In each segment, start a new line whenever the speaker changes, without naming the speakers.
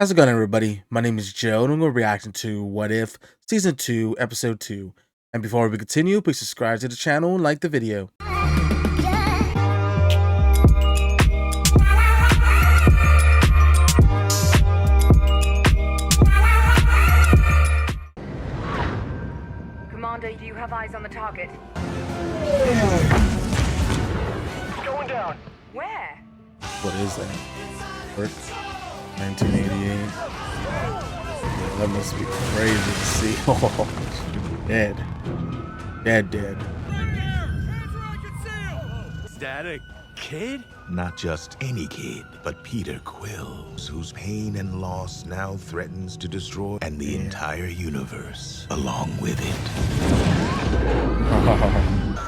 How's it going, everybody? My name is Joe, and I'm going to be reacting to What If Season 2, Episode 2. And before we continue, please subscribe to the channel and like the video.
Commander, do you have eyes on the target?
Going down.
Where?
What is that? Work? 1988. Yeah, that must be crazy to see. Oh, dead. Dead.
Is that a kid?
Not just any kid, but Peter Quill, whose pain and loss now threatens to destroy the entire universe along with it.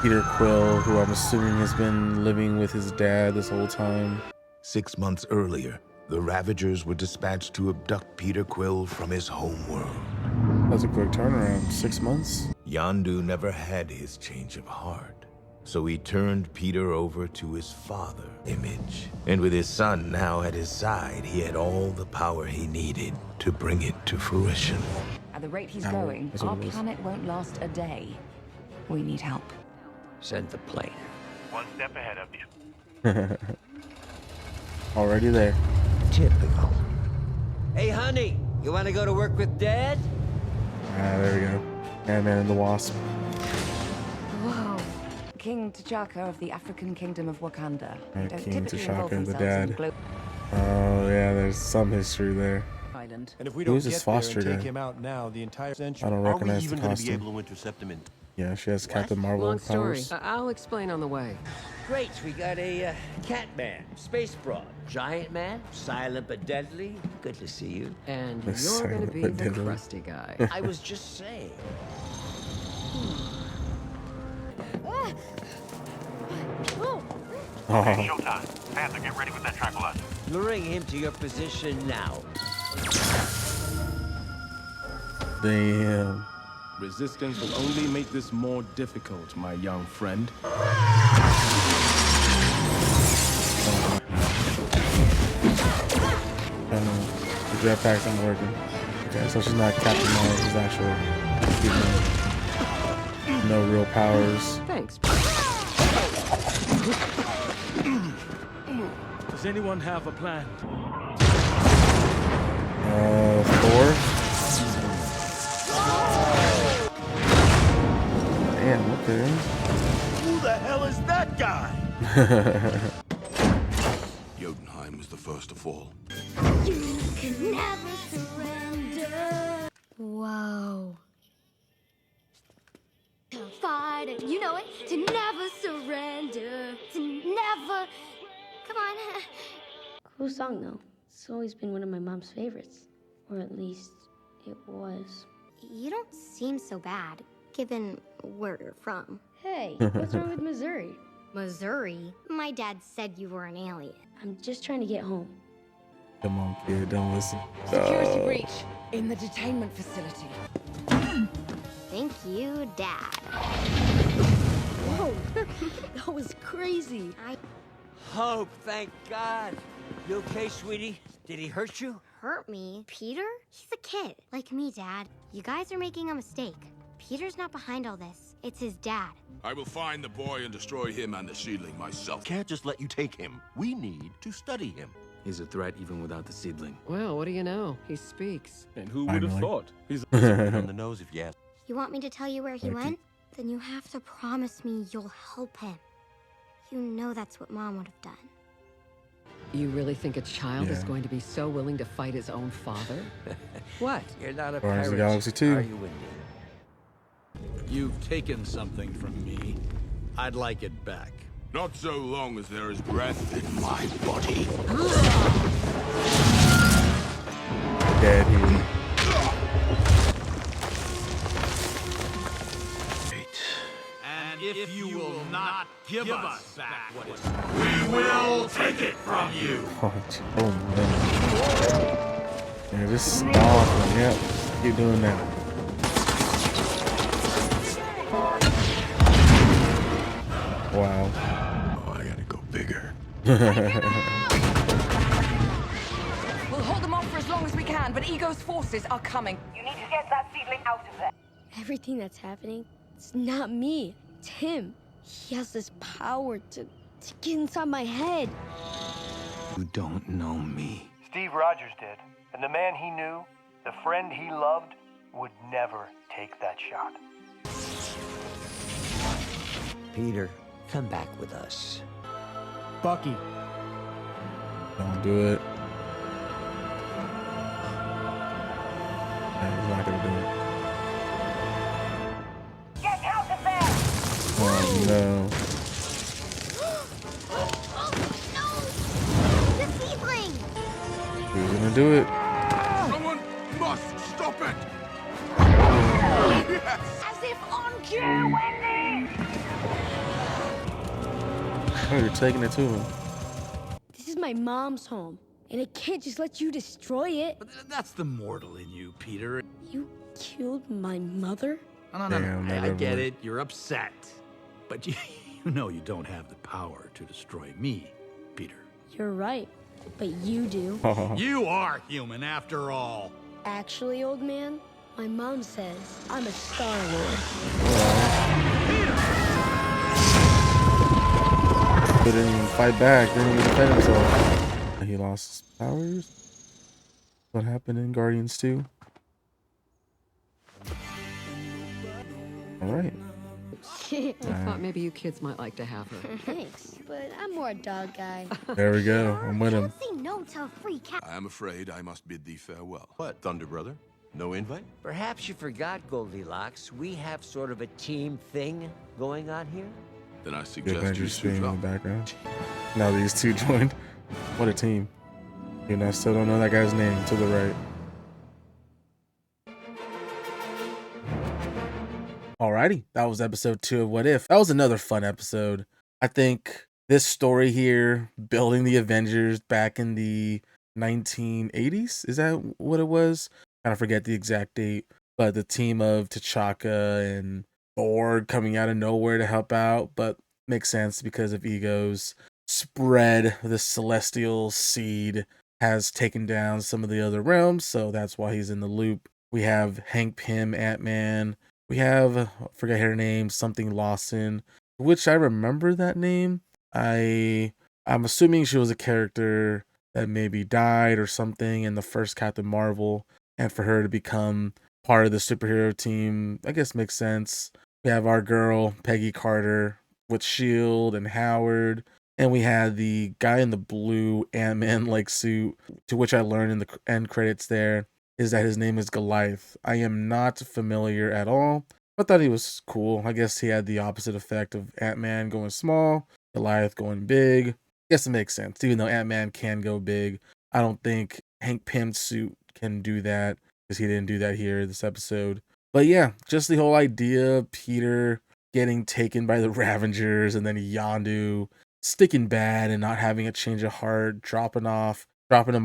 Peter Quill, who I'm assuming has been living with his dad this whole time.
6 months earlier, the Ravagers were dispatched to abduct Peter Quill from his homeworld.
That's a quick turnaround. 6 months?
Yondu never had his change of heart, so he turned Peter over to his father, Image. And with his son now at his side, he had all the power he needed to bring it to fruition.
At the rate he's
Ow,
going,
that's what
our
it is.
planet won't last a day. We need help.
Send the plane.
One step ahead of you.
Already there.
Typical. Hey, honey, you want to go to work with Dad?
There we go. Ant-Man and the Wasp.
Whoa. King T'Chaka of the African Kingdom of Wakanda.
King
Typically involve
T'Chaka, the
themselves in
dad.
global
Oh, yeah, there's some history there.
island.
And if we
Who
don't
is this
get there
foster
and take
guy?
him out now, the entire century.
I don't
Are we
recognize the
even going to be
costume.
able to intercept him in?
Yeah, she has Captain Marvel
Long story.
powers.
I'll explain on the way.
Great, we got a cat man, space broad, giant man, silent but deadly. Good to see you.
And
That's
you're gonna
silent
be
but
the
deadly.
crusty guy.
I was just saying.
Oh,
Showtime. Panther, get ready with that tranquilizer.
Luring him to your position now.
damn.
Resistance will only make this more difficult, my young friend.
The jetpack's not working. Okay, so she's not Captain Marvel, she's actual human. No real powers.
Thanks.
Does anyone have a plan?
Thor? Damn, okay.
Who the hell is that guy?
Jotunheim is the first to fall.
You can never surrender. Whoa. To fight it, you know it. To never surrender. To never. Come on.
Cool song, though. It's always been one of my mom's favorites. Or at least, it was.
You don't seem so bad, given where you're from.
Hey, what's wrong with Missouri?
Missouri? My dad said you were an alien.
I'm just trying to get home.
Come on, kid, don't listen.
Security breach in the detainment facility.
Thank you, Dad.
Whoa, that was crazy.
Hope, thank God. You okay, sweetie? Did he hurt you?
Hurt me? Peter? He's a kid, like me, Dad. You guys are making a mistake. Peter's not behind all this. It's his dad.
I will find the boy and destroy him and the seedling myself.
Can't just let you take him. We need to study him.
He's a threat even without the seedling.
Well, what do you know? He speaks.
And who would have
Finally.
thought? He's
On the nose if you ask.
You want me to tell you where he
Okay.
went? Then you have to promise me you'll help him. You know that's what Mom would have done.
You really think a child is
Yeah.
going to be so willing to fight his own father? What?
You're not a
Guardians of the
pirate,
Galaxy 2.
are you, Wendy?
You've taken something from me. I'd like it back.
Not so long as there is breath in my body.
Dead here.
And if you will not give us back what is
We will take it from you.
Oh man. Yeah, just stop. Yep. Keep doing that. Wow.
Oh, I gotta go bigger.
We'll hold them off for as long as we we can, but Ego's forces are coming.
You need to get that seedling out of there.
Everything that's happening, it's not me. It's him. He has this power to get inside my head.
You don't know me.
Steve Rogers did. And the man he knew, the friend he loved, would never take that shot.
Peter, come back with us.
Bucky.
Don't do it. He's not gonna do it.
Get out of there!
Oh no.
The seedling!
Who's gonna do it?
Someone must stop it!
As if on cue, Wendy!
Oh, you're taking it to him.
This is my mom's home, and I can't just let you destroy it.
But that's the mortal in you, Peter.
You killed my mother?
No.
Damn,
I
never
get
mind.
it. You're upset. But you know you don't have the power to destroy me, Peter.
You're right, but you do.
You are human after all.
Actually, old man, my mom says I'm a Star-Lord.
He didn't even fight back, didn't even defend himself. He lost his powers. What happened in Guardians 2? Alright.
I thought maybe you kids might like to have her.
Thanks, but I'm more a dog guy.
There we go. I'm with him.
Say no to a free cat.
I am afraid I must bid thee farewell. What, Thunder Brother? No invite?
Perhaps you forgot, Goldilocks. We have sort of a team thing going on here.
Then I
The
suggest you
Avengers
switch
screaming in
up.
the background. Now these two joined. What a team. You know, I still don't know that guy's name to the right. Alrighty, that was episode 2 of What If. That was another fun episode. I think this story here, building the Avengers back in the 1980s, is that what it was? Kind of forget the exact date, but the team of T'Chaka and Thor coming out of nowhere to help out, but makes sense because of Ego's spread. The celestial seed has taken down some of the other realms, so that's why he's in the loop. We have Hank Pym, Ant-Man. We have, I forget her name, something Lawson, which I remember that name. I'm assuming she was a character that maybe died or something in the first Captain Marvel, and for her to become part of the superhero team, I guess makes sense. We have our girl, Peggy Carter, with S.H.I.E.L.D. and Howard, and we had the guy in the blue Ant-Man like suit, to which I learned in the end credits there is that his name is Goliath. I am not familiar at all. I thought he was cool. I guess he had the opposite effect of Ant-Man going small, Goliath going big. Guess it makes sense. Even though Ant-Man can go big, I don't think Hank Pym's suit can do that because he didn't do that here this episode. But yeah, just the whole idea of Peter getting taken by the Ravengers and then Yondu sticking bad and not having a change of heart, dropping him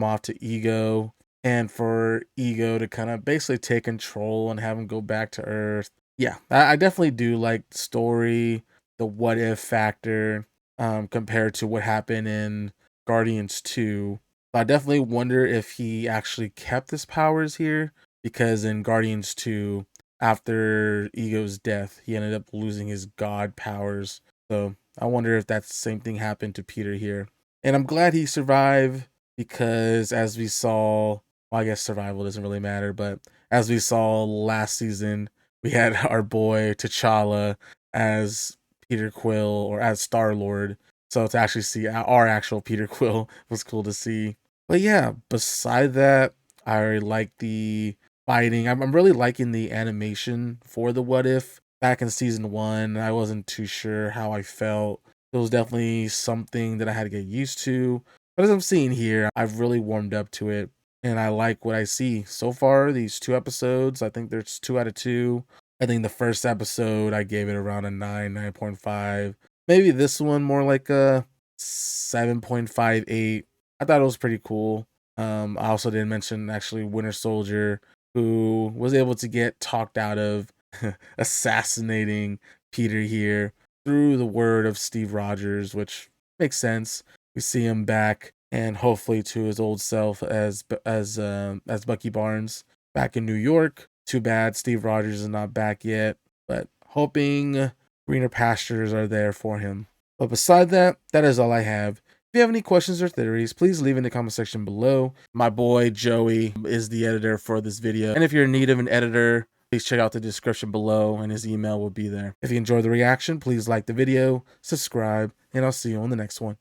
off to Ego, and for Ego to kind of basically take control and have him go back to Earth. Yeah, I definitely do like the story, the what if factor, compared to what happened in Guardians 2. I definitely wonder if he actually kept his powers here, because in Guardians 2, after Ego's death, he ended up losing his god powers. So I wonder if that same thing happened to Peter here. And I'm glad he survived, because as we saw, well, I guess survival doesn't really matter, but as we saw last season, we had our boy T'Challa as Peter Quill, or as Star-Lord. So to actually see our actual Peter Quill was cool to see. But yeah, beside that, I like the fighting. I'm really liking the animation for the What If. Back in season 1, I wasn't too sure how I felt. It was definitely something that I had to get used to. But as I'm seeing here, I've really warmed up to it, and I like what I see so far. These 2 episodes, I think there's 2 out of 2. I think the first episode, I gave it around a 9.5. Maybe this one more like a 7.58. I thought it was pretty cool. I also didn't mention actually Winter Soldier, who was able to get talked out of assassinating Peter here through the word of Steve Rogers, which makes sense. We see him back and hopefully to his old self as Bucky Barnes back in New York. Too bad Steve Rogers is not back yet, but hoping greener pastures are there for him. But beside that, that is all I have. If you have any questions or theories, please leave in the comment section below. My boy Joey is the editor for this video, and if you're in need of an editor, please check out the description below and his email will be there. If you enjoyed the reaction, please like the video, subscribe, and I'll see you on the next one.